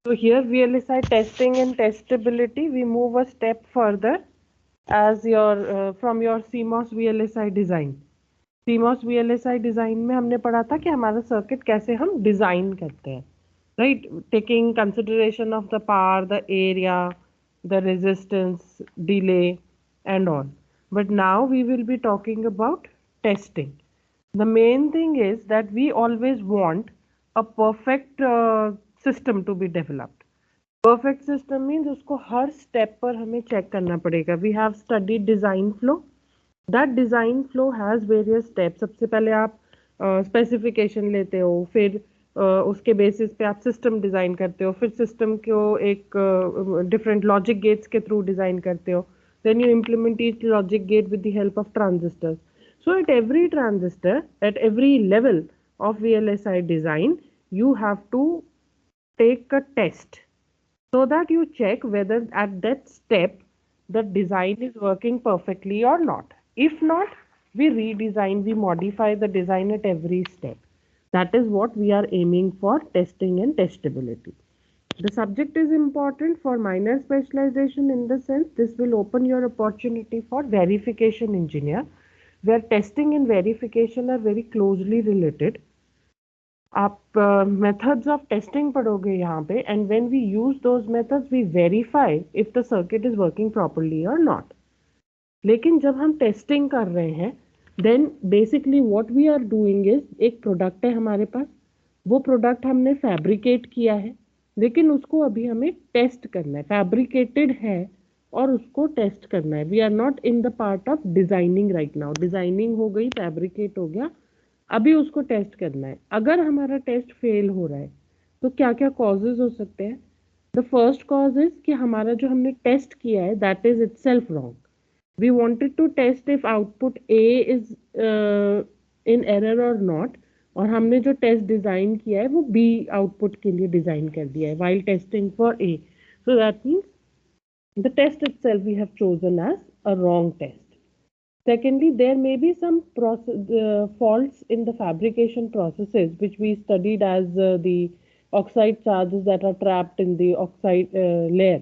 So here VLSI testing and testability, we move a step further as your from your CMOS VLSI design. CMOS VLSI design में हमने पढ़ा था कि हमारा circuit कैसे हम डिजाइन करते हैं, right, taking consideration of the power, the area, the resistance, delay and all. But now we will be talking about testing. The main thing is that we always want a perfect system to be developed. Perfect system means उसको हर step पर हमें check करना पड़ेगा. We have studied design flow. That design flow has various steps. सबसे पहले आप specification लेते हो, फिर उसके बेसिस पे आप सिस्टम डिज़ाइन करते हो, फिर सिस्टम को एक डिफरेंट लॉजिक गेट्स के थ्रू डिज़ाइन करते हो. Then you implement each logic gate with the help of transistors. So at every transistor, at every level of VLSI design, you have to take a test so that you check whether at that step the design is working perfectly or not. If not, we redesign, we modify the design at every step. That is what we are aiming for, testing and testability. The subject is important for minor specialization in the sense this will open your opportunity for verification engineer, where testing and verification are very closely related. आप methods of testing पढ़ोगे यहाँ पे, and when we use those methods we verify if the circuit is working properly or not. लेकिन जब हम testing कर रहे हैं then basically what we are doing is, एक प्रोडक्ट है हमारे पास, वो प्रोडक्ट हमने फैब्रिकेट किया है, लेकिन उसको अभी हमें टेस्ट करना है. फैब्रिकेटेड है और उसको टेस्ट करना है. We are not in the part of designing right now. Designing हो गई, फैब्रिकेट हो गया, अभी उसको टेस्ट करना है. अगर हमारा टेस्ट फेल हो रहा है तो क्या क्या कॉजेज हो सकते हैं? द फर्स्ट कॉज इज कि हमारा जो हमने टेस्ट किया है that is itself wrong. We wanted to test if output A is in error or not, और हमने जो टेस्ट डिजाइन किया है वो B आउटपुट के लिए डिजाइन कर दिया है while testing for A. So that means the test itself we have chosen as a wrong test. Secondly, there may be some faults in the fabrication processes which we studied as the oxide charges that are trapped in the oxide layer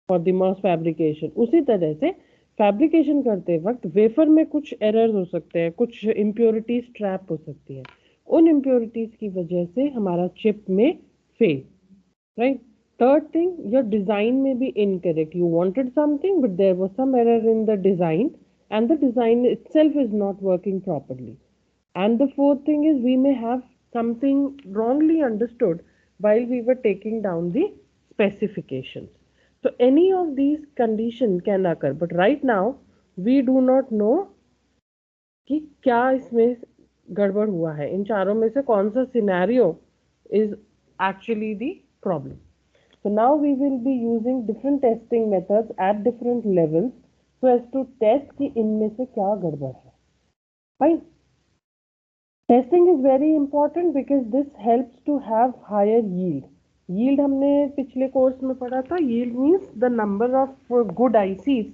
for the mass fabrication. उसी तरह से fabrication करते वक्त wafer में कुछ errors हो सकते हैं, कुछ इम्प्योरिटीज ट्रैप हो सकती है. उन इम्प्योरिटीज की वजह से हमारा चिप में fail, right. Third thing, your design में be incorrect. You wanted something but there was some error in the design and the design itself is not working properly. And the fourth thing is we may have something wrongly understood while we were taking down the specifications. So any of these condition can occur, but right now we do not know कि क्या इसमें गड़बड़ हुआ है. इन चारों में से कौन सा scenario is actually the problem. So now we will be using different testing methods at different levels so as to test कि इनमें से क्या गड़बड़ है. Fine. Testing is very important because this helps to have higher yield. Yield हमने पिछले course में पढ़ा था. Yield means the number of good ICs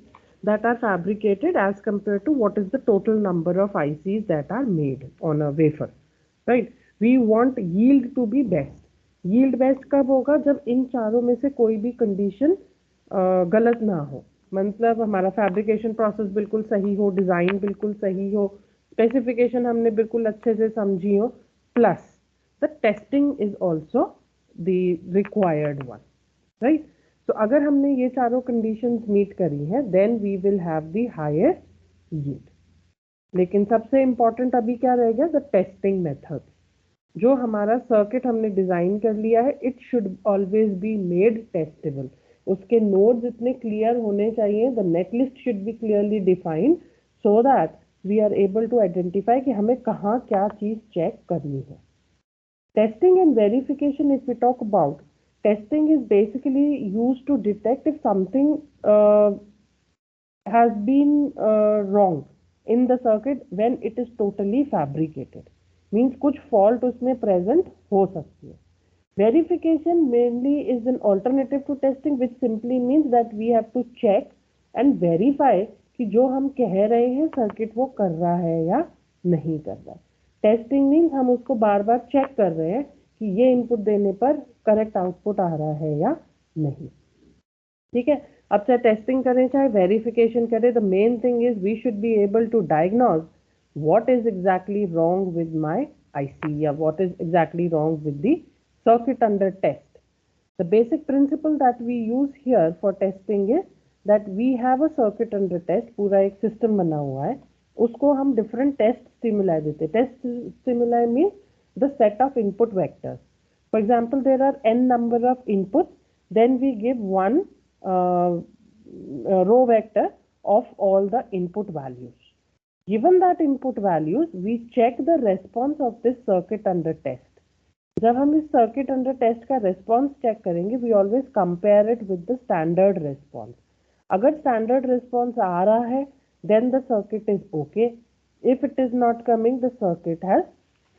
that are fabricated as compared to what is the total number of ICs that are made on a wafer. Right? We want yield to be best. Yield best कब होगा? जब इन चारों में से कोई भी condition गलत ना हो. मतलब हमारा फैब्रिकेशन प्रोसेस बिल्कुल सही हो, डिज़ाइन बिल्कुल सही हो, स्पेसिफिकेशन हमने बिल्कुल अच्छे से समझी हो, plus the testing is also the required one, right. तो अगर हमने ये चारों कंडीशंस मीट करी हैं then we will have the higher yield. लेकिन सबसे इंपॉर्टेंट अभी क्या रहेगा? The testing method. जो हमारा सर्किट हमने डिजाइन कर लिया है it should always be made testable. उसके नोड्स इतने क्लियर होने चाहिए, the netlist should be clearly defined so that we are able to identify कि हमें कहाँ क्या चीज चेक करनी है. Testing and verification, if we talk about, testing is basically used to detect if something has been wrong in the circuit when it is totally fabricated. Means कुछ fault उसमें present हो सकती है. Verification mainly is an alternative to testing which simply means that we have to check and verify कि जो हम कह रहे हैं सर्किट वो कर रहा है या नहीं कर रहा है. टेस्टिंग मीन्स हम उसको बार बार चेक कर रहे हैं कि ये इनपुट देने पर करेक्ट आउटपुट आ रहा है या नहीं। ठीक है, अब चाहे टेस्टिंग करें चाहे वेरिफिकेशन करें, the main thing is we should be able to diagnose what is exactly wrong with my IC या what is exactly wrong with the circuit under test. The basic principle that we use here for testing is that we have a circuit under test, पूरा एक system बना हुआ है, उसको हम different test stimuli देते हैं. Test stimuli means the set of input vectors. For example, there are n number of inputs, then we give one row vector of all the input values. Given that input values, we check the response of this circuit under test. जब हम इस circuit under test का response check करेंगे, we always compare it with the standard response. अगर standard response आ रहा है, then the circuit is okay. If it is not coming, the circuit has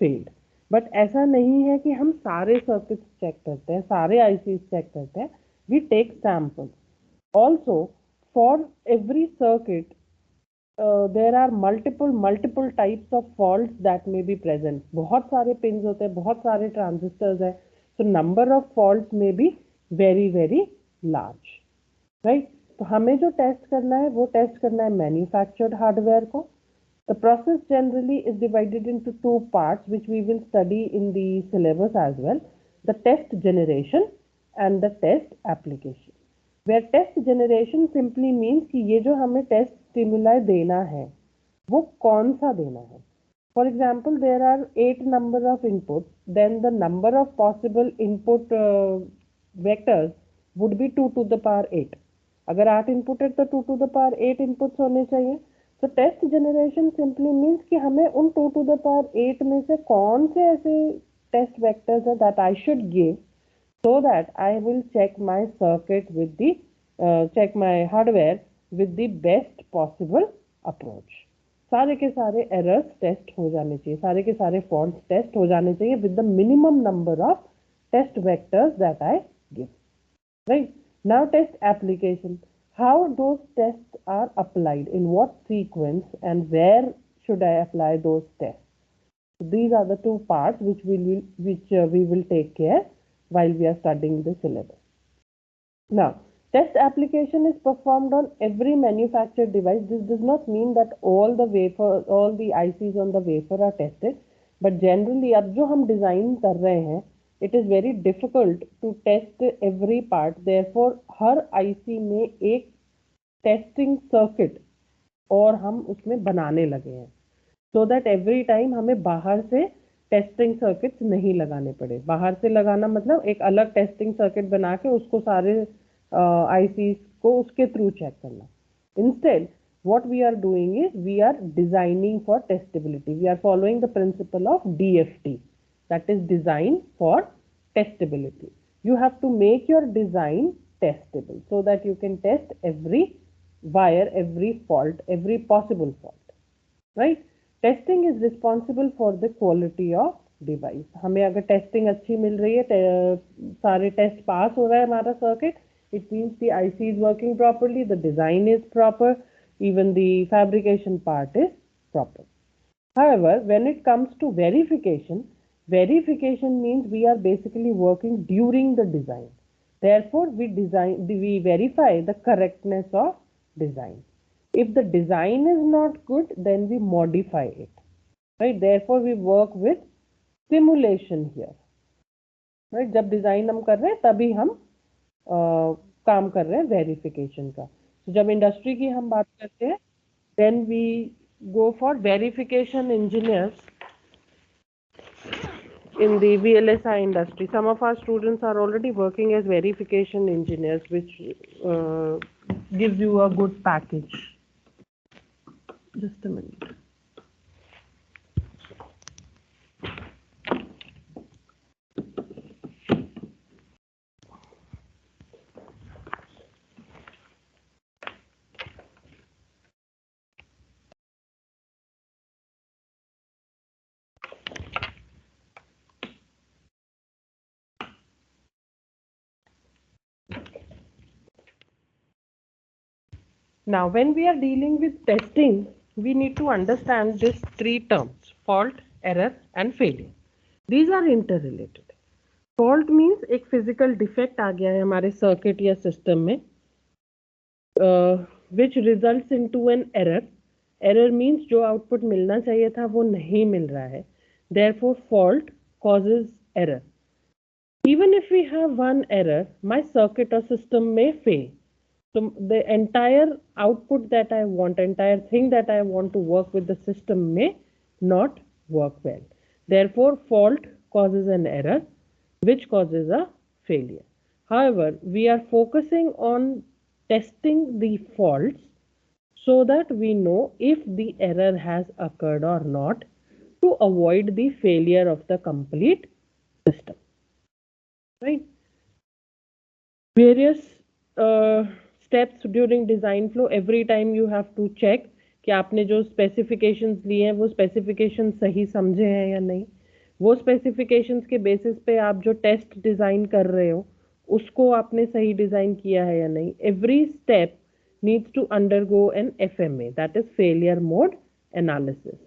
failed. But ऐसा नहीं है कि हम सारे circuits check करते हैं, सारे ICs check करते हैं. We take samples. Also, for every circuit, there are multiple types of faults that may be present. बहुत सारे pins होते हैं, बहुत सारे transistors हैं, so number of faults may be very large, right? तो हमें जो टेस्ट करना है वो टेस्ट करना है मैन्युफैक्चर्ड हार्डवेयर को. The process generally is divided into two parts which we will study in the syllabus as well: the test generation and the test application. Where test generation simply means कि ये जो हमें test stimuli देना है वो कौन सा देना है. For example, there are 8 number of inputs, then the number of possible input vectors would be 2 to the power 8. अगर 8 input है तो 2 to the power 8 inputs होने चाहिए. So test generation simply means कि हमें उन 2 to the power 8 में से कौन से ऐसे test vectors हैं that I should give, so that I will check my circuit with the check my hardware with the best possible approach. सारे के सारे errors test हो जाने चाहिए, सारे के सारे faults test हो जाने चाहिए with the minimum number of test vectors that I give. Right? Now test application. How those tests are applied, in what sequence, and where should I apply those tests? So these are the two parts which we will take care while we are studying the syllabus. Now, test application is performed on every manufactured device. This does not mean that all the ICs on the wafer are tested, but generally अब जो हम design कर रहे हैं, it is very difficult to test every part. Therefore, her IC में एक testing circuit और हम उसमें बनाने लगे हैं, so that every time हमें बाहर से टेस्टिंग सर्किट्स नहीं लगाने पड़े. बाहर से लगाना मतलब एक अलग टेस्टिंग सर्किट बना के उसको सारे आईसीज को उसके थ्रू चेक करना. Instead what we are doing is we are designing for testability. We are following the principle of DFT, that is design for testability. You have to make your design testable so that you can test every wire, every fault, every possible fault, right? Testing is responsible for the quality of device. हमें अगर testing अच्छी मिल रही है, सारे test pass हो रहा है हमारा circuit, it means the IC is working properly, the design is proper, even the fabrication part is proper. However, when it comes to verification means we are basically working during the design. Therefore, we verify the correctness of design. If the design is not good, then we modify it, right? Therefore, we work with simulation here, right? जब design हम कर रहे हैं तभी हम काम कर रहे हैं verification का. तो जब industry की हम बात करते हैं, then we go for verification engineers in the VLSI industry. Some of our students are already working as verification engineers, which gives you a good package. Just a minute. Now, when we are dealing with testing, we need to understand these three terms: fault, error, and failure. These are interrelated. Fault means एक physical defect आ गया है हमारे circuit या system में, which results into an error. Error means जो output मिलना चाहिए था वो नहीं मिल रहा है. Therefore fault causes error. Even if we have one error, my circuit or system may fail. So the entire output that I want, entire thing that I want to work with the system may not work well. Therefore, fault causes an error, which causes a failure. However, we are focusing on testing the faults so that we know if the error has occurred or not, to avoid the failure of the complete system. Right? Various steps during design flow. Every time you have to check कि आपने जो specifications लिए हैं वो specifications सही समझे हैं या नहीं. वो specifications के basis पे आप जो test design कर रहे हो उसको आपने सही design किया है या नहीं. Every step needs to undergo an FMA, that is failure mode analysis.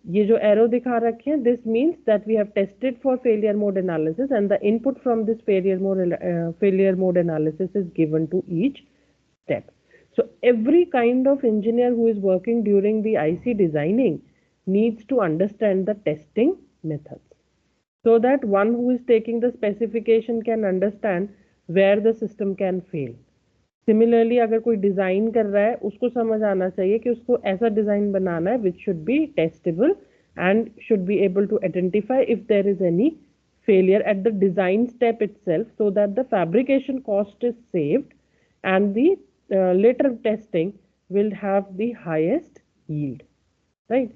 ये जो एरो दिखा रखे हैं, this means that we have tested for failure mode analysis and the input from this failure mode analysis is given to each step. So every kind of engineer who is working during the IC designing needs to understand the testing methods so that one who is taking the specification can understand where the system can fail. Similarly अगर कोई design कर रहा है उसको समझ आना चाहिए कि उसको ऐसा डिजाइन बनाना है which should be testable and should be able to identify if there is any failure at the design step itself so that the fabrication cost is saved and the later testing will have the highest yield. Right?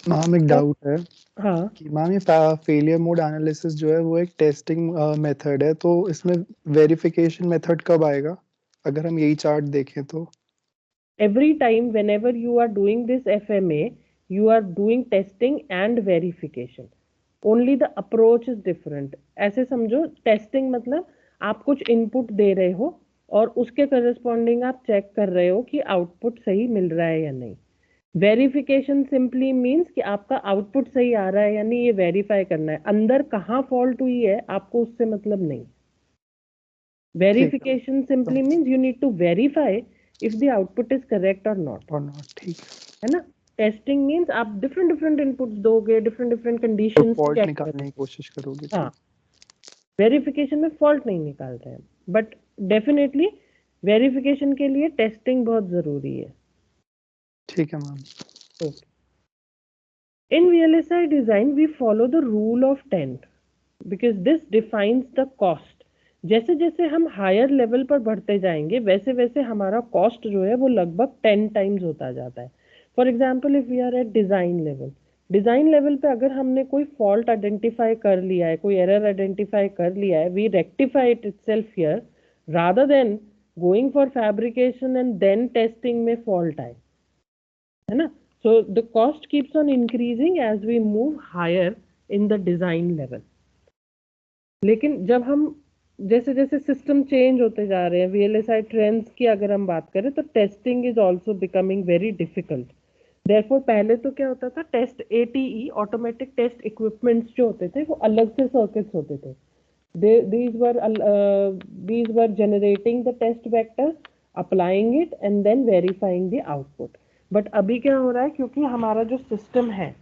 Ma'am एक doubt है हाँ कि ma'am ये failure mode analysis जो है वो एक testing method है, तो इसमें वेरिफिकेशन मेथड कब आएगा अगर हम यही चार्ट देखें तो? every time whenever you are doing this FMA you are doing testing and verification. Only the approach is different. ऐसे समझो टेस्टिंग मतलब आप कुछ इनपुट दे रहे हो और उसके करस्पॉन्डिंग आप चेक कर रहे हो कि आउटपुट सही मिल रहा है या नहीं. वेरिफिकेशन सिंपली मीन्स कि आपका आउटपुट सही आ रहा है या नहीं ये वेरीफाई करना है. अंदर कहाँ फॉल्ट हुई है आपको उससे मतलब नहीं. Verification simply means you need to verify if the output is correct or not. ठीक है ना. टेस्टिंग मीन्स आप डिफरेंट इनपुट्स दोगे, डिफरेंट कंडीशंस फॉल्ट चेक निकालने की कोशिश करोगे. हाँ, वेरिफिकेशन में फॉल्ट नहीं निकालते हैं बट डेफिनेटली वेरिफिकेशन के लिए टेस्टिंग बहुत जरूरी है. ठीक है ma'am. Okay. In VLSI design we follow the rule of 10 because this defines the cost. जैसे जैसे हम हायर लेवल पर बढ़ते जाएंगे वैसे वैसे हमारा कॉस्ट जो है वो लगभग 10 टाइम्स होता जाता है. For example if we are at design level पे अगर हमने कोई फॉल्ट आइडेंटिफाई कर लिया है, कोई एरर आइडेंटिफाई कर लिया है, we rectify it itself here rather than going for fabrication and then testing में फॉल्ट आए, है ना. So the cost keeps on increasing as we move higher in the design level. लेकिन जब हम जैसे जैसे सिस्टम चेंज होते जा रहे हैं, VLSI ट्रेंड्स की अगर हम बात करें तो testing is also becoming very difficult. Therefore पहले तो क्या होता था, test ATE automatic test equipments जो होते थे वो अलग से सर्किट्स होते थे. these were generating the test vector, applying it and then verifying the output. But अभी क्या हो रहा है, क्योंकि हमारा जो सिस्टम है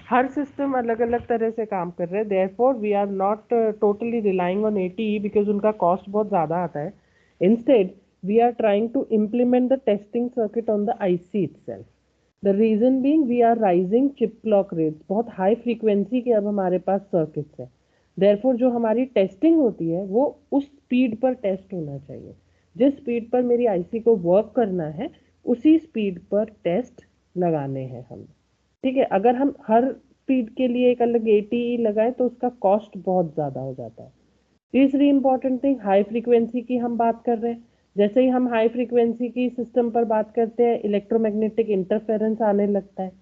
हर सिस्टम अलग अलग तरह से काम कर रहे हैं, therefore we are not totally relying on ATE because उनका कॉस्ट बहुत ज़्यादा आता है. Instead we are trying to implement the testing circuit on the IC itself. The reason being we are rising chip clock rates, बहुत high frequency के अब हमारे पास circuits है. देयरफॉर जो हमारी टेस्टिंग होती है वो उस स्पीड पर टेस्ट होना चाहिए. जिस स्पीड पर मेरी IC को वर्क करना है उसी स्पीड पर टेस्ट लगाने हैं हम. ठीक है. अगर हम हर स्पीड के लिए एक अलग ATE लगाएं तो उसका कॉस्ट बहुत ज़्यादा हो जाता है. तीसरी इंपॉर्टेंट थिंग, हाई फ्रीक्वेंसी की हम बात कर रहे हैं. जैसे ही हम हाई फ्रीक्वेंसी की सिस्टम पर बात करते हैं इलेक्ट्रोमैग्नेटिक इंटरफेरेंस आने लगता है,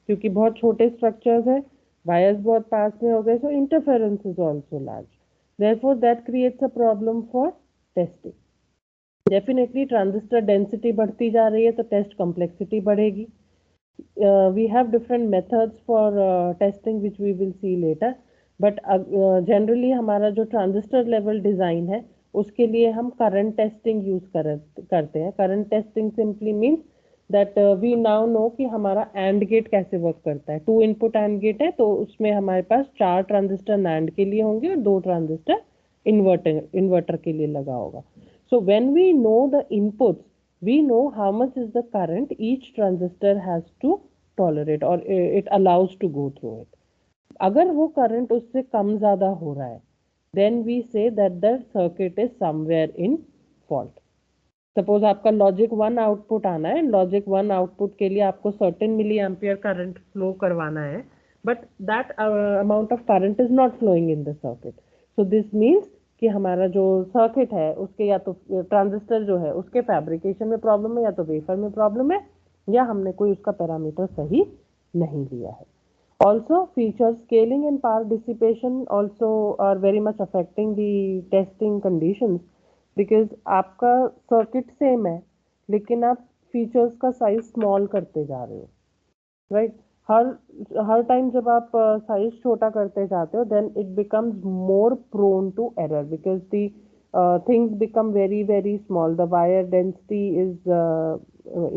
क्योंकि बहुत छोटे स्ट्रक्चर्स है, वायर्स बहुत पास में हो गए, so interference is also large. Therefore that creates a problem for testing. Definitely transistor density बढ़ती जा रही है तो टेस्ट कॉम्प्लेक्सिटी बढ़ेगी. We have different methods for testing which we will see later. But generally हमारा जो ट्रांजिस्टर लेवल डिजाइन है उसके लिए हम करंट टेस्टिंग यूज करते हैं. Current testing simply means that we now know कि हमारा एंड गेट कैसे वर्क करता है. 2 इनपुट एंड गेट है, तो उसमें हमारे पास 4 ट्रांजिस्टर नैंड के लिए होंगे और 2 ट्रांजिस्टर इन्वर्टर के लिए लगा होगा. So when we know the inputs, we know how much is the current each transistor has to tolerate or it allows to go through it. अगर वो करंट उससे कम ज्यादा हो रहा है, then we say that the circuit is somewhere in fault. Suppose आपका logic 1 output आना है, लॉजिक 1 आउटपुट के लिए आपको certain milli ampere current flow करवाना है, but that amount of current is not flowing in the circuit. So this means कि हमारा जो सर्किट है उसके या तो ट्रांजिस्टर जो है उसके फैब्रिकेशन में प्रॉब्लम है, या तो वेफर में प्रॉब्लम है, या हमने कोई उसका पैरामीटर सही नहीं लिया है. Also, feature scaling and power dissipation also are very much affecting the testing conditions, because आपका सर्किट सेम है लेकिन आप फीचर्स का साइज स्मॉल करते जा रहे हो, राइट. हर टाइम जब आप साइज छोटा करते जाते हो, then it becomes more prone to error, because the things become very very small. The wire density is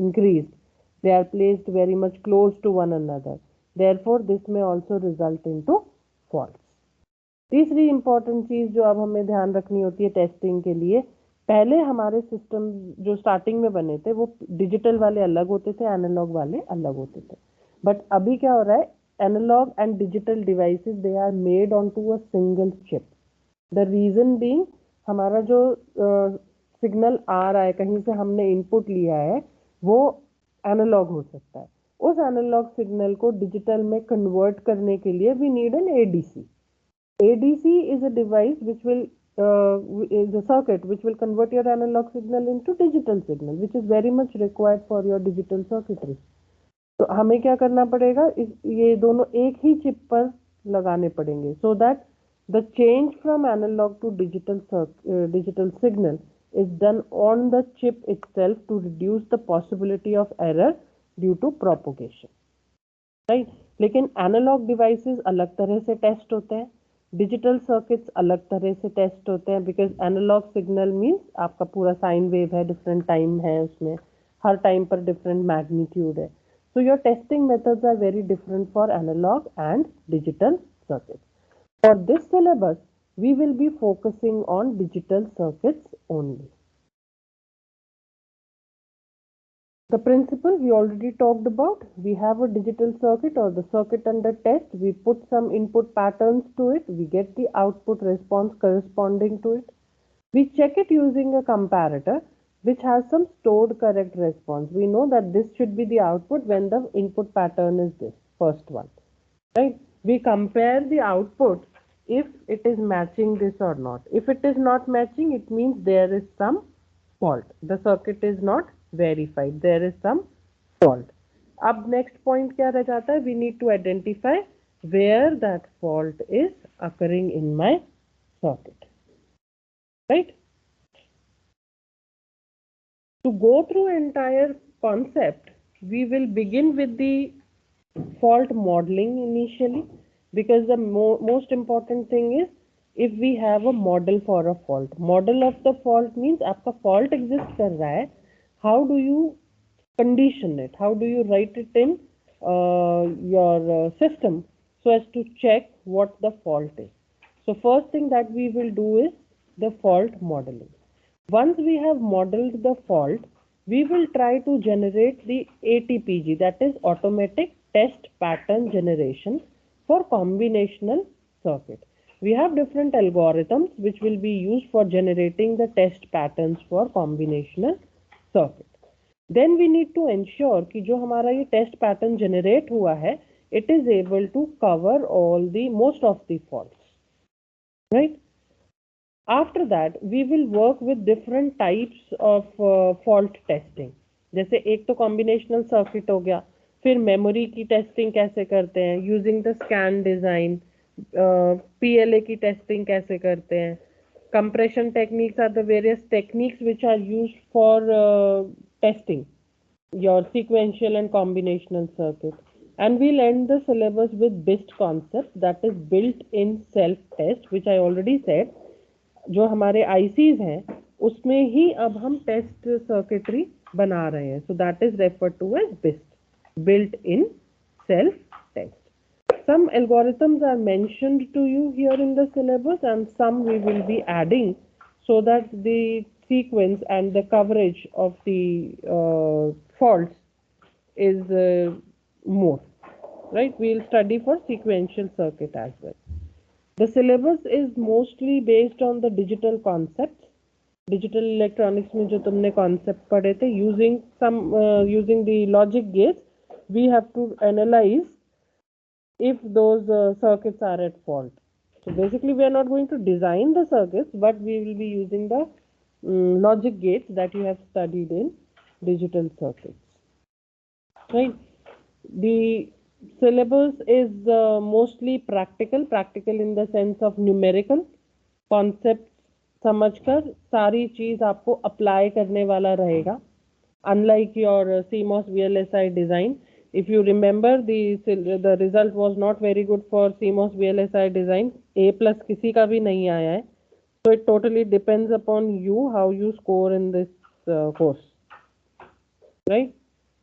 increased. They are placed very much close to one another. Therefore, this may also result into faults. तीसरी important चीज जो अब हमें ध्यान रखनी होती है testing के लिए, पहले हमारे सिस्टम जो स्टार्टिंग में बने थे वो डिजिटल वाले अलग होते थे, एनालॉग वाले अलग होते थे. बट अभी क्या हो रहा है, analog and digital devices they are made on to a single chip. The reason being, हमारा जो सिग्नल आ रहा है, कहीं से हमने इनपुट लिया है, वो एनालॉग हो सकता है. उस एनालॉग सिग्नल को डिजिटल में कन्वर्ट करने के लिए we need an ADC. ADC is a device which will is a circuit which will convert your analog signal into digital signal, which is very much required for your digital circuitry. तो हमें क्या करना पड़ेगा, ये दोनों एक ही chip पर लगाने पड़ेंगे, so that the change from analog to digital signal is done on the chip itself to reduce the possibility of error due to propagation, right. लेकिन एनालॉग डिवाइसेस अलग तरह से टेस्ट होते हैं, डिजिटल सर्किट्स अलग तरह से टेस्ट होते हैं, बिकॉज एनालॉग सिग्नल मीन्स आपका पूरा साइन वेव है, डिफरेंट टाइम है उसमें, हर टाइम पर डिफरेंट मैग्नीट्यूड है. So your testing methods are very different for analog and digital circuits. For this syllabus we will be focusing on digital circuits only. The principle we already talked about. We have a digital circuit or the circuit under test. We put some input patterns to it. We get the output response corresponding to it. We check it using a comparator which has some stored correct response. We know that this should be the output when the input pattern is this first one, right. We compare the output if it is matching this or not. If it is not matching, it means there is some fault. The circuit is not verified. There is some fault. अब next point क्या रह जाता है? We need to identify where that fault is occurring in my circuit, right? To go through entire concept, we will begin with the fault modeling initially, because the most important thing is if we have a model for a fault. Model of the fault means आपका fault exist कर रहा है, how do you condition it, how do you write it in your system so as to check what the fault is. So first thing that we will do is the fault modeling. Once we have modeled the fault, we will try to generate the ATPG, that is automatic test pattern generation, for combinational circuit. We have different algorithms which will be used for generating the test patterns for combinational circuit. Then we need to ensure कि जो हमारा ये test pattern generate हुआ है, it is able to cover all the most of the faults, right? After that, we will work with different types of fault testing. जैसे एक तो combinational circuit हो गया, फिर memory की testing कैसे करते हैं using the scan design, PLA की testing कैसे करते हैं. Compression techniques are the various techniques which are used for testing your sequential and combinational circuit. And we'll end the syllabus with BIST concept, that is built-in self-test, which I already said. जो हमारे ICs हैं उसमें ही अब हम test circuitry बना रहे हैं. So that is referred to as BIST, built-in self-test. Some algorithms are mentioned to you here in the syllabus and some we will be adding so that the sequence and the coverage of the faults is more, right? We'll study for sequential circuit as well. The syllabus is mostly based on the digital concepts. Digital electronics में जो तुमने concept पढ़े थे, using the logic gates, we have to analyze if those circuits are at fault. So basically we are not going to design the circuits, but we will be using the logic gates that you have studied in digital circuits. Right? The syllabus is mostly practical in the sense of numerical concepts समझकर सारी चीज आपको apply करने वाला रहेगा. Unlike your CMOS VLSI design, if you remember the result was not very good for CMOS VLSI design. A+ किसी का भी नहीं आया है. So it totally depends upon you how you score in this course. Right?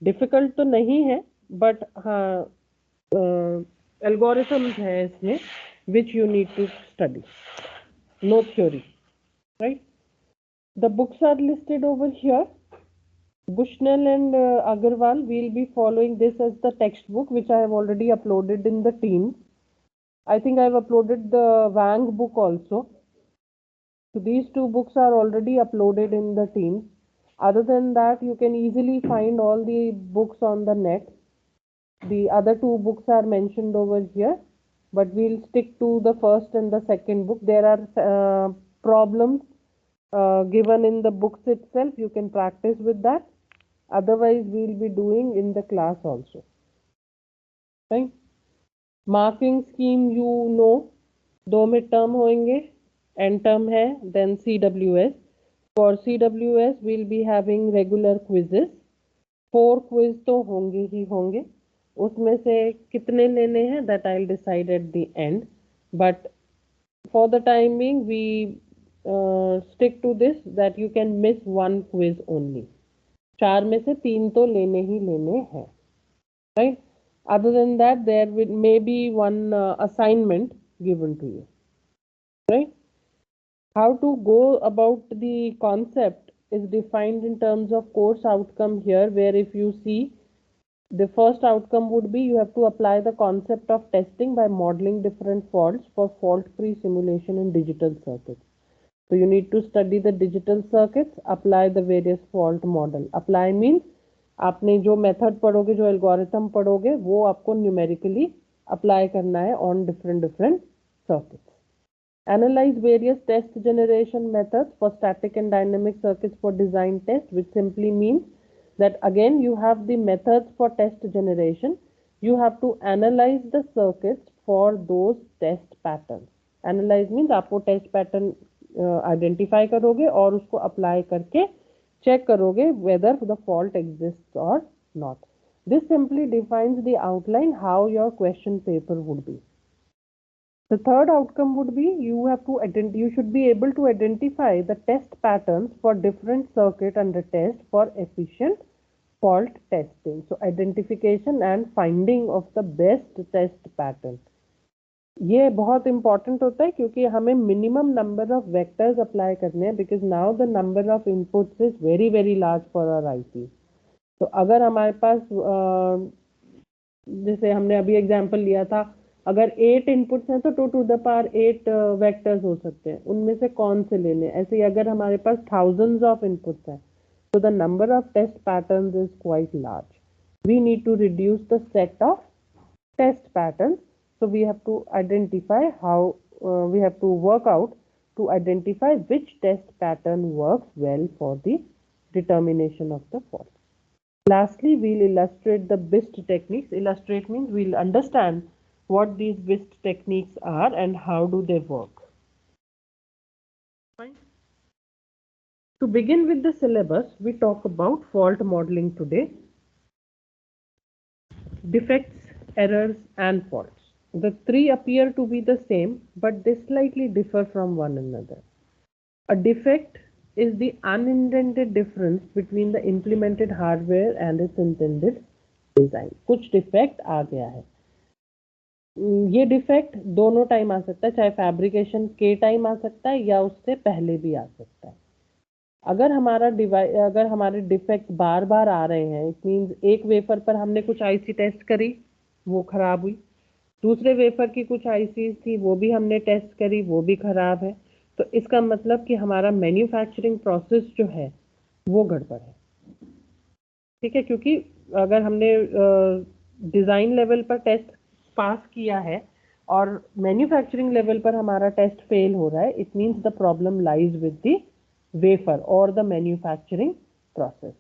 Difficult तो नहीं है, but हाँ algorithms है इसमें which you need to study. No theory. Right? The books are listed over here. Bushnell and Agarwal will be following this as the textbook, which I have already uploaded in the Teams. I think I have uploaded the Wang book also. So these two books are already uploaded in the Teams. Other than that, you can easily find all the books on the net. The other two books are mentioned over here, but we'll stick to the first and the second book. There are problems given in the books itself. You can practice with that. Otherwise, we'll be doing in the class also. Right? Marking scheme, you know, 2 midterm होंगे, end term है, then CWS. For CWS, we'll be having regular quizzes. 4 quiz तो होंगे ही होंगे. उसमें से कितने लेने हैं that I'll decide at the end. But for the time being, we stick to this that you can miss 1 quiz only. 4 में से 3 तो लेने ही लेने हैं. Right? Other than that, there may be one assignment given to you. Right? How to go about the concept is defined in terms of course outcome here, where if you see, the first outcome would be you have to apply the concept of testing by modeling different faults for fault-free simulation in digital circuits. So you need to study the digital circuits, apply the various fault model. Apply means आपने जो method पढ़ोगे, जो algorithm पढ़ोगे, वो आपको numerically apply करना है on different circuits. Analyze various test generation methods for static and dynamic circuits for design test, which simply means that again you have the methods for test generation. You have to analyze the circuits for those test patterns. Analyze means आपको test pattern identify करोगे और उसको apply करके check करोगे whether the fault exists or not. This simply defines the outline how your question paper would be. The third outcome would be you should be able to identify the test patterns for different circuit under test for efficient fault testing. So identification and finding of the best test pattern. ये बहुत important होता है क्योंकि हमें minimum number of vectors apply करने हैं because now the number of inputs is very very large for our IC. तो अगर हमारे पास जैसे हमने अभी एग्जांपल लिया था, अगर 8 इनपुट्स हैं तो 2 to the power 8 वेक्टर्स हो सकते हैं. उनमें से कौन से लेने. ऐसे ही अगर हमारे पास थाउजेंड्स ऑफ इनपुट्स हैं तो the number of test patterns is quite large. We need to reduce the set of test patterns. So we have to identify we have to work out to identify which test pattern works well for the determination of the fault. Lastly, we'll illustrate the BIST techniques. Illustrate means we'll understand what these BIST techniques are and how do they work. Fine. To begin with the syllabus, we talk about fault modeling today. Defects errors and faults. The three appear to be the same, but they slightly differ from one another. A defect is the unintended difference between the implemented hardware and its intended design. कुछ defect आ गया है. ये defect दोनों time आ सकता है, चाहे fabrication के time आ सकता है या उससे पहले भी आ सकता है. अगर हमारे डिफेक्ट बार बार आ रहे हैं, इट मींस एक वेफर पर हमने कुछ आईसी टेस्ट करी, वो खराब हुई. दूसरे वेफर की कुछ आईसी थी, वो भी हमने टेस्ट करी, वो भी खराब है. तो इसका मतलब कि हमारा मैन्युफैक्चरिंग प्रोसेस जो है वो गड़बड़ है. ठीक है, क्योंकि अगर हमने डिजाइन लेवल पर टेस्ट पास किया है और मैन्युफैक्चरिंग लेवल पर हमारा टेस्ट फेल हो रहा है, it means the problem lies with the wafer और the manufacturing process,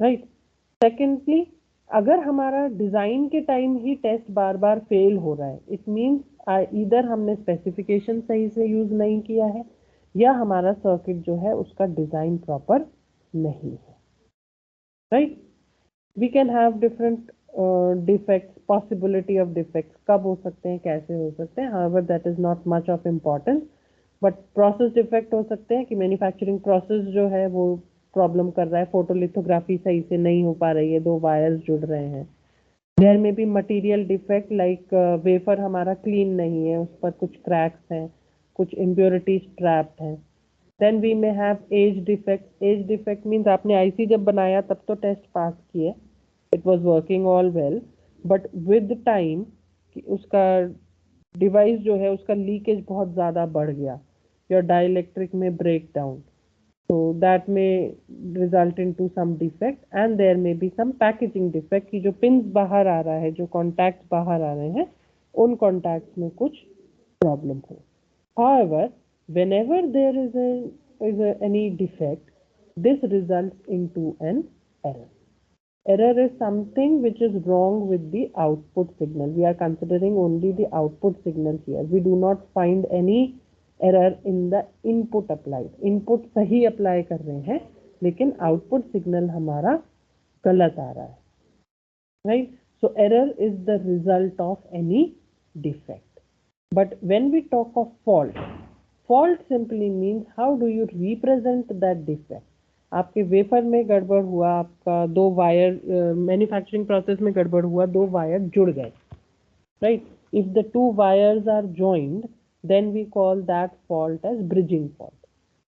right. Secondly, अगर हमारा डिजाइन के टाइम ही टेस्ट बार बार फेल हो रहा है, इट मींस इधर हमने स्पेसिफिकेशन सही से यूज नहीं किया है या हमारा सर्किट जो है उसका डिजाइन प्रॉपर नहीं है, right. We can have different defects, possibility of defects कब हो सकते हैं, कैसे हो सकते हैं, however that is not much of importance. But process defect हो सकते हैं कि मैन्युफैक्चरिंग प्रोसेस जो है वो प्रॉब्लम कर रहा है, फोटोलिथोग्राफी सही से नहीं हो पा रही है, दो वायर्स जुड़ रहे हैं. देयर में भी मटेरियल डिफेक्ट, लाइक वेफर हमारा क्लीन नहीं है, उस पर कुछ क्रैक्स हैं, कुछ इम्प्योरिटीज ट्रैप्ड हैं. Then we may have edge defect. Edge defect means आपने आईसी जब बनाया तब तो टेस्ट पास किए, it was working all well, but with time उसका डिवाइस जो है उसका लीकेज बहुत ज़्यादा बढ़ गया, योर डाइलेक्ट्रिक में break down, so that may result into some defect, and there may be some packaging defect कि जो pins बाहर आ रहा है, जो contacts बाहर आ रहे हैं, उन contacts में कुछ problem हो. However, whenever there is any defect, this results into an error. Error is something which is wrong with the output signal. We are considering only the output signal here. We do not find any error in the input applied. Input सही apply कर रहे हैं, लेकिन output signal हमारा गलत आ रहा है, right? So error is the result of any defect. But when we talk of fault, fault simply means how do you represent that defect. आपके वेफर में गड़बड़ हुआ, आपका दो वायर मैन्युफैक्चरिंग प्रोसेस में गड़बड़ हुआ, दो वायर जुड़ गए, right. If the two wires are joined, then we call that fault as bridging fault.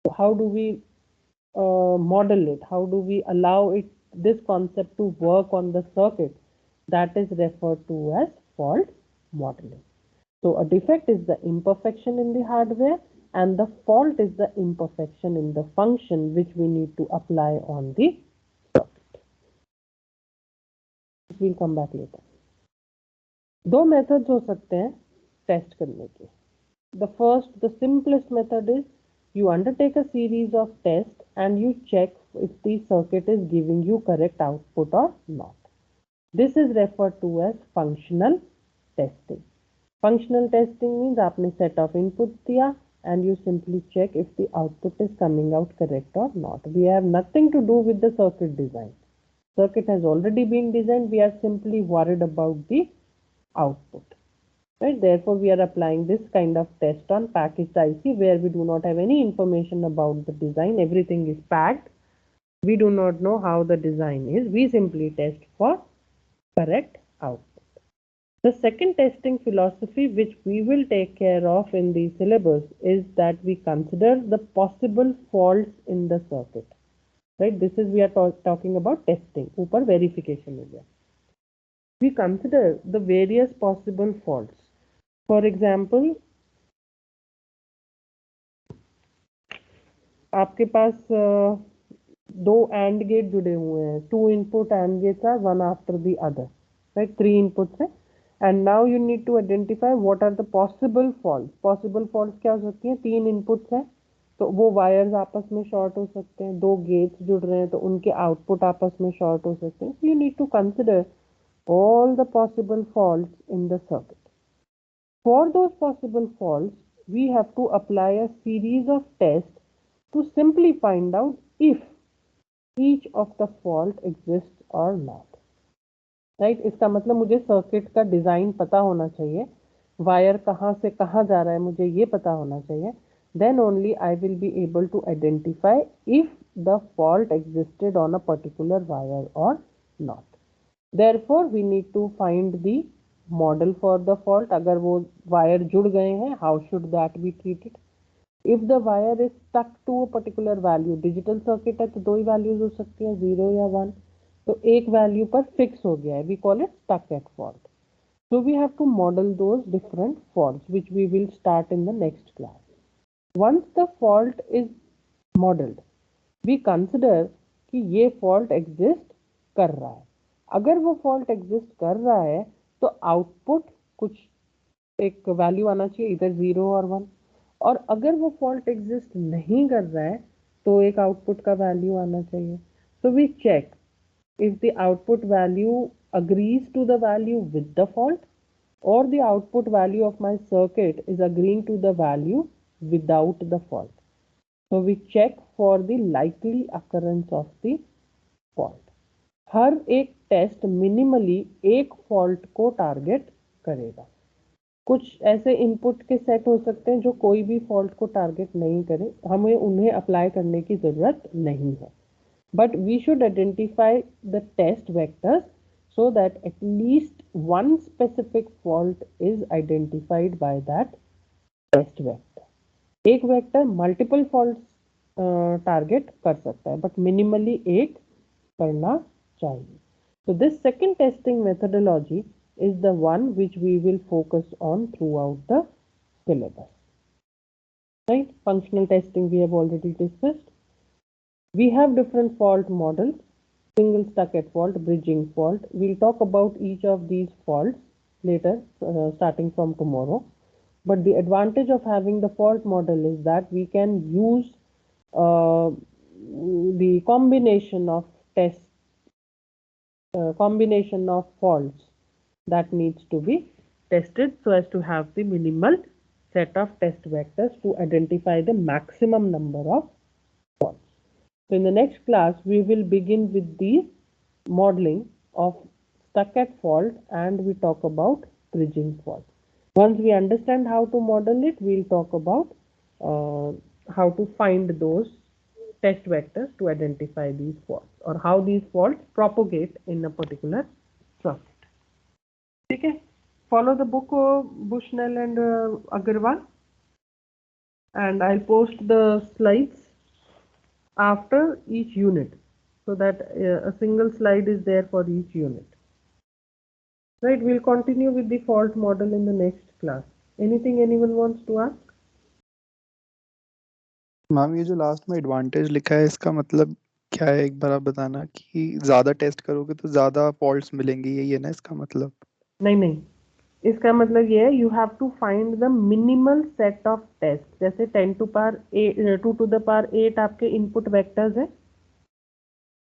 So how do we model it? How do we allow this concept to work on the circuit? That is referred to as fault modeling. So a defect is the imperfection in the hardware, and the fault is the imperfection in the function which we need to apply on the circuit. We'll come back later. दो methods हो सकते हैं test करने के. The first, the simplest method is you undertake a series of tests and you check if the circuit is giving you correct output or not. This is referred to as functional testing. Functional testing means आपने set of inputs दिया and you simply check if the output is coming out correct or not. We have nothing to do with the circuit design. Circuit has already been designed. We are simply worried about the output. Right? Therefore, we are applying this kind of test on packaged IC where we do not have any information about the design. Everything is packed. We do not know how the design is. We simply test for correct output. The second testing philosophy which we will take care of in the syllabus is that we consider the possible faults in the circuit. Right? This is we are talking about testing. ऊपर verification हो गया. We consider the various possible faults. For example, आपके पास दो AND gate जुड़े हुए हैं, 2 input AND gates are one after the other, right? 3 inputs है, and now you need to identify what are the possible faults. Possible faults क्या हो सकती हैं? 3 inputs है तो वो वायर्स आपस में शॉर्ट हो सकते हैं, दो गेट्स जुड़ रहे हैं तो उनके आउटपुट आपस में शॉर्ट हो सकते हैं. You need to consider all the possible faults in the circuit. For those possible faults, we have to apply a series of tests to simply find out if each of the fault exists or not. Right. इसका मतलब मुझे circuit का design पता होना चाहिए, wire कहाँ से कहाँ जा रहा है मुझे ये पता होना चाहिए. Then only I will be able to identify if the fault existed on a particular wire or not. Therefore we need to find the model for the fault. अगर वो वायर जुड़ गए हैं, how should that be treated? If the wire is stuck to a particular value, digital circuit है तो दो ही values हो सकती है, 0 या 1. तो एक वैल्यू पर फिक्स हो गया है, we call it stuck at fault. So we have to model those different faults which we will start in the next class. Once the fault is modeled, we consider कि ये fault exist कर रहा है. अगर वो fault exist कर रहा है तो आउटपुट कुछ एक वैल्यू आना चाहिए, इधर 0 और 1. और अगर वो fault exist नहीं कर रहा है तो एक आउटपुट का वैल्यू आना चाहिए. So we check if the output value agrees to the value with the fault or the output value of my circuit is agreeing to the value without the fault. So we check for the likely occurrence of the fault. हर एक test minimally एक fault को target करेगा. कुछ ऐसे input के set हो सकते हैं जो कोई भी फॉल्ट को टारगेट नहीं करे, हमें उन्हें अप्लाई करने की जरूरत नहीं है. But we should identify the test vectors so that at least one specific fault is identified by that test vector. एक वेक्टर मल्टीपल फॉल्ट्स टारगेट कर सकता है, बट मिनिमली एक करना चाहिए. So this second testing methodology is the one which we will focus on throughout the syllabus. Right? Functional testing we have already discussed. We have different fault models: single stuck at fault, bridging fault. We'll talk about each of these faults later, starting from tomorrow. But the advantage of having the fault model is that we can use uh, the combination of faults that needs to be tested so as to have the minimal set of test vectors to identify the maximum number of faults. So in the next class, we will begin with the modeling of stuck at fault and we talk about bridging fault. Once we understand how to model it, we'll talk about how to find those test vectors to identify these faults or how these faults propagate in a particular circuit. Okay, follow the book Bushnell and Agarwal, and I'll post the slides after each unit so that a single slide is there for each unit. Right, we'll continue with the fault model in the next class. Anything anyone wants to ask? Ma'am ये जो last में advantage लिखा है इसका मतलब क्या है, एक बार आप बताना कि ज्यादा टेस्ट करोगे तो ज्यादा फॉल्ट्स मिलेंगी, यही है ना इसका मतलब? नहीं, इसका मतलब ये है you have to find the minimal set of test. जैसे 10 to power 2 to the power 8 आपके इनपुट वेक्टर्स है,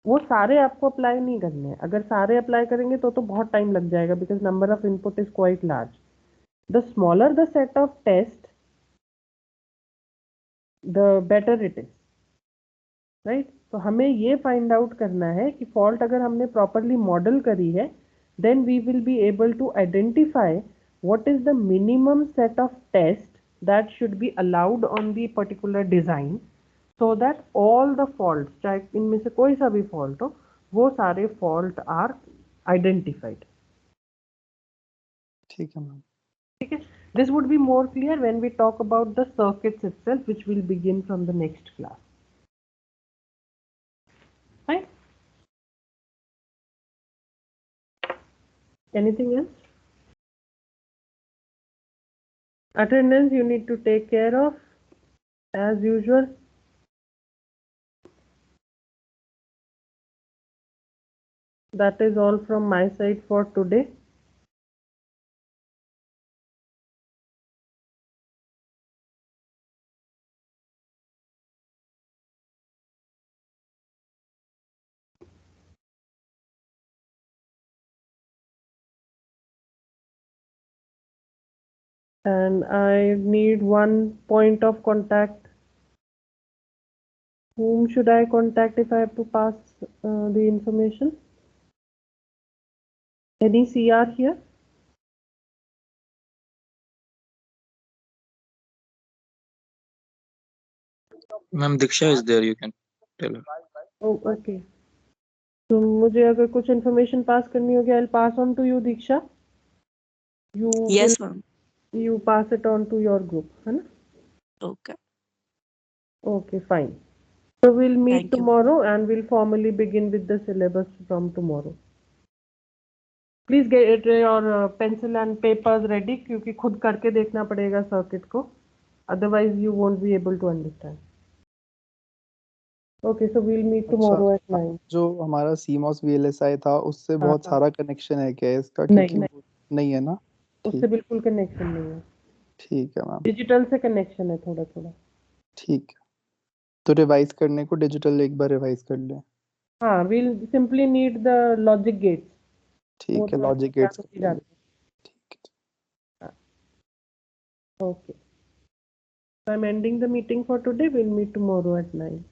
वो सारे आपको अप्लाई नहीं करने हैं. अगर सारे अप्लाई करेंगे तो बहुत टाइम लग जाएगा because number of input is quite large. The smaller the set of test the better it is. Right. तो हमें ये फाइंड आउट करना है कि फॉल्ट अगर हमने प्रॉपरली मॉडल करी है, then we will be able to identify what is the minimum set of tests that should be allowed on the particular design so that all the faults, चाहे इनमें से कोई सा भी fault हो, वो सारे fault are identified. ठीक है मैम. ठीक है. This would be more clear when we talk about the circuits itself, which will begin from the next class. Right? Anything else? Attendance you need to take care of as usual. That is all from my side for today. And I need one point of contact. Whom should I contact if I have to pass the information? Any CR here? Ma'am, Diksha is there. You can tell her. Oh, okay. तो मुझे अगर कुछ information pass करनी होगी, I'll pass on to you, Diksha. Yes, ma'am. You pass it on to your group, है ना? Okay. Okay, fine. So we'll meet Thank you. tomorrow and we'll formally begin with the syllabus from tomorrow. Please get your pencil and papers ready क्योंकि खुद करके देखना पड़ेगा circuit को. Otherwise you won't be able to understand. Okay, so we'll meet tomorrow at 9. जो हमारा CMOS VLSI था उससे हाँ, बहुत हाँ। सारा कनेक्शन है क्या इसका? नहीं, क्योंकि वो नहीं है ना? उससे बिल्कुल कनेक्शन नहीं है. ठीक है मैम, डिजिटल से कनेक्शन है थोड़ा थोड़ा. ठीक है. तो रिवाइज करने को डिजिटल एक बार रिवाइज कर लें. हाँ, we'll simply need the logic gates. ठीक है, लॉजिक गेट्स कर लेंगे. ठीक है. Okay. So I'm ending the meeting for today. We'll meet tomorrow at 9.